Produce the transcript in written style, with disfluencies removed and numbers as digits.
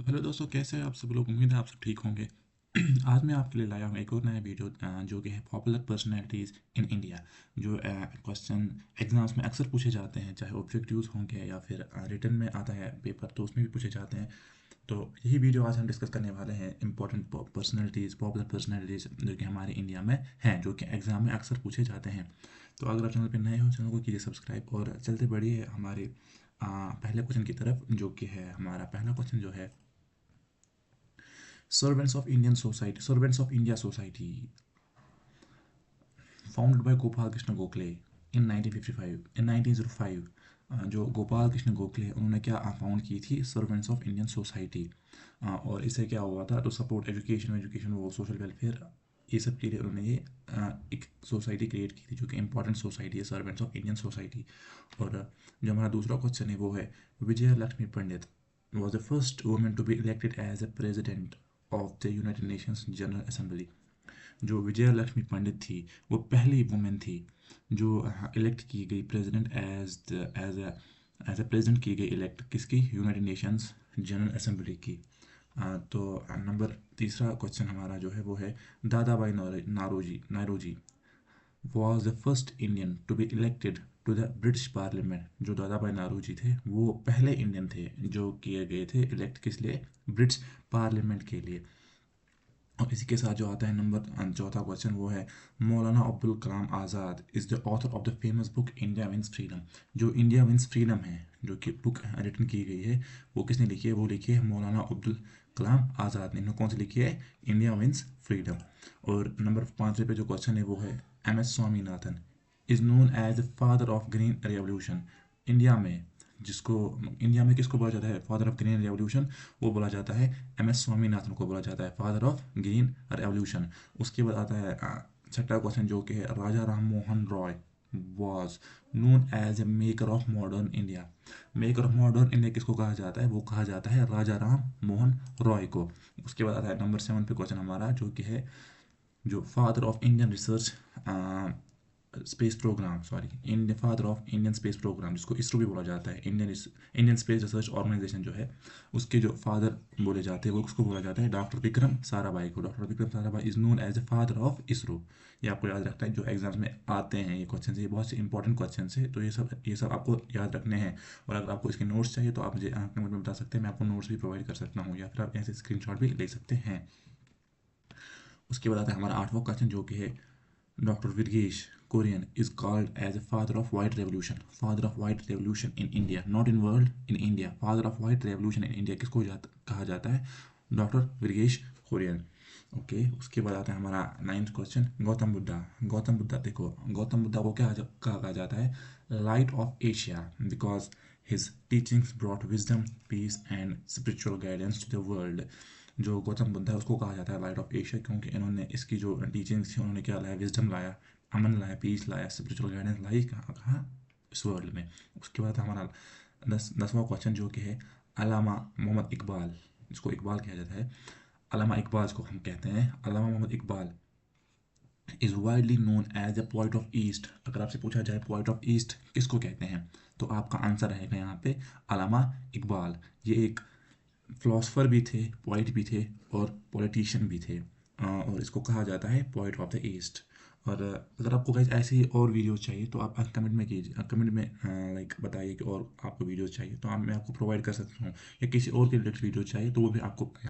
तो हेलो दोस्तों, कैसे हैं आप सब लोग। उम्मीद है आप सब ठीक होंगे। आज मैं आपके लिए लाया हूँ एक और नया वीडियो जो कि है पॉपुलर पर्सनैलिटीज़ इन इंडिया। जो क्वेश्चन एग्जाम्स में अक्सर पूछे जाते हैं, चाहे ऑब्जेक्टिव्स होंगे या फिर रिटर्न में आता है पेपर तो उसमें भी पूछे जाते हैं। तो यही वीडियो आज हम डिस्कस करने वाले हैं, इंपॉर्टेंट पर्सनैलिटीज़, पॉपुलर पर्सनैलिटीज़ जो कि हमारे इंडिया में हैं, जो कि एग्ज़ाम में अक्सर पूछे जाते हैं। तो अगर आप चैनल पर नए हो, चैनल को कीजिए सब्सक्राइब और चलते बढ़िए हमारे पहले क्वेश्चन की तरफ, जो कि है हमारा पहला क्वेश्चन जो है Servants of India Society, founded by Gopal Krishna Gokhale in 1955, in 1905। जो गोपाल कृष्ण गोखले उन्होंने क्या फाउंड की थी, सर्वेंट्स ऑफ इंडियन सोसाइटी। और इससे क्या हुआ था, टू सपोर्ट एजुकेशन वो सोशल वेलफेयर, ये सब के लिए उन्होंने ये एक सोसाइटी क्रिएट की थी, जो कि इंपॉर्टेंट सोसाइटी है, सर्वेंट्स ऑफ इंडियन सोसाइटी। और जो हमारा दूसरा क्वेश्चन है वो है, विजय लक्ष्मी पंडित was the first woman to be elected as a president of the United Nations General Assembly। जो विजय लक्ष्मी पंडित थी वो पहली वुमेन थी जो इलेक्ट की गई प्रेसिडेंट एज ए प्रेसिडेंट की गई, इलेक्ट किसकी, यूनाइटेड नेशंस जनरल असेंबली की। तो नंबर तीसरा क्वेश्चन हमारा जो है वो है, दादा भाई Naoroji was the first Indian to be elected to the British Parliament। जो दादा भाई नारोजी थे वो पहले इंडियन थे जो किए गए थे इलेक्ट, किस लिए, ब्रिटिश पार्लियामेंट के लिए। और इसी के साथ जो आता है नंबर चौथा क्वेश्चन वो है, Maulana Abdul Kalam Azad is the author of the famous book India wins freedom. जो इंडिया विंस फ्रीडम है, जो कि बुक रिटन की गई है, वो किसने लिखी है, वो लिखी है मौलाना अब्दुल कलाम आज़ाद ने। इन्होंने कौन सी लिखी है, इंडिया विंस फ्रीडम। और नंबर पाँचवें पे जो क्वेश्चन है वो है, M S Swaminathan is known as the father of green revolution. India में जिसको इंडिया में किसको बोला जाता है फादर ऑफ ग्रीन रेवोल्यूशन, वो बोला जाता है एम एस स्वामीनाथन को बोला जाता है फादर ऑफ ग्रीन रेवोल्यूशन। उसके बाद आता है छठा क्वेश्चन जो कि है, Raja Ram Mohan Roy was known as a maker of modern India. Maker of modern India किसको कहा जाता है, वो कहा जाता है राजा राम मोहन रॉय को। उसके बाद आता है नंबर 7 पे क्वेश्चन हमारा जो कि है, जो father of Indian research space programme, sorry, Indian father of Indian space programme, जिसको इसरो भी बोला जाता है, इंडियन स्पेस रिसर्च ऑर्गेनाइजेशन जो है, उसके जो फादर बोले जाते हैं वो उसको बोला जाता है डॉक्टर विक्रम साराभाई को। Doctor Vikram Sarabhai is known as the father of ISRO. ये आपको याद रखना है, जो एग्जाम्स में आते हैं ये क्वेश्चन, ये बहुत से इंपॉर्टेंट क्वेश्चन है, तो ये सब आपको याद रखने हैं। और अगर आपको इसके नोट्स चाहिए तो आप मुझे कमेंट में बता सकते हैं, मैं आपको नोट्स भी प्रोवाइड कर सकता हूँ, या फिर आप ऐसे स्क्रीन भी ले सकते हैं। उसके बाद आता है हमारा आठवां क्वेश्चन जो कि है, Dr. Virgesh Kurian is called as a father of white revolution। father of white revolution in India, not in world, in India। father of white revolution in India किसको कहा जाता है, डॉक्टर विरगेश कुरियन। ओके, उसके बाद आता है हमारा नाइन्थ क्वेश्चन, गौतम बुद्धा। गौतम बुद्धा, देखो गौतम बुद्धा को क्या कहा जाता है, light of Asia, because his teachings brought wisdom, peace and spiritual guidance to the world. जो गौतम बुद्ध है उसको कहा जाता है लाइट ऑफ एशिया, क्योंकि इन्होंने इसकी जो टीचिंग्स थी उन्होंने क्या लाया, विजडम लाया, अमन लाया, पीस लाया, स्पिरिचुअल गाइडेंस लाई, कहाँ कहाँ, इस वर्ल्ड में। उसके बाद हमारा 10वां क्वेश्चन जो कि है, अलामा मोहम्मद इकबाल, जिसको इकबाल कहा जाता है, अलामा इकबाल को हम कहते हैं, Allama Mohammad Iqbal is widely known as a poet of east. अगर आपसे पूछा जाए पोइट ऑफ ईस्ट किसको कहते हैं, तो आपका आंसर रहेगा यहाँ पे अलामा इकबाल। ये एक फिलोसफर भी थे, पोइट भी थे और पॉलिटिशियन भी थे। और इसको कहा जाता है पोइट ऑफ द ईस्ट। और अगर आपको गाइस ऐसे ही और वीडियोस चाहिए तो आप कमेंट में कीजिए, कमेंट में लाइक बताइए कि और आपको वीडियोस चाहिए तो मैं आपको प्रोवाइड कर सकता हूँ, या किसी और के रिलेटेड वीडियो चाहिए तो वो भी आपको